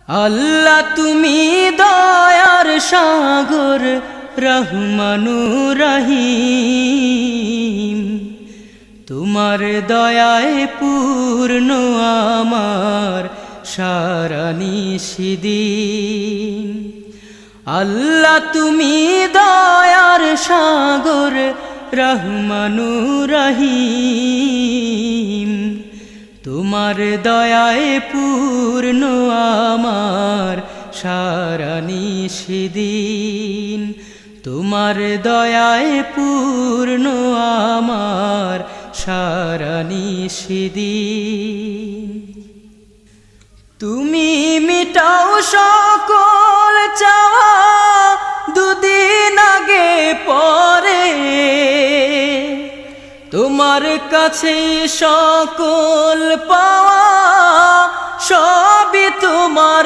আল্লাহ তুমি দয়ার সাগর রহমানুর রহিম, তোমার দয়ায় পূর্ণ আমার সারা নিশিদিন। আল্লাহ তুমি দয়ার সাগর রহমানুর রহিম, তোমার দয়ায় পূর্ণ আমার সারা নিশিদিন। তোমার দয়ায় পূর্ণ আমার সারা নিশিদিন। তুমি মিটাও সকল চাওয়া দুদিন আগে পরে, তোমার কাছে সকল পাওয়া সবই তোমার।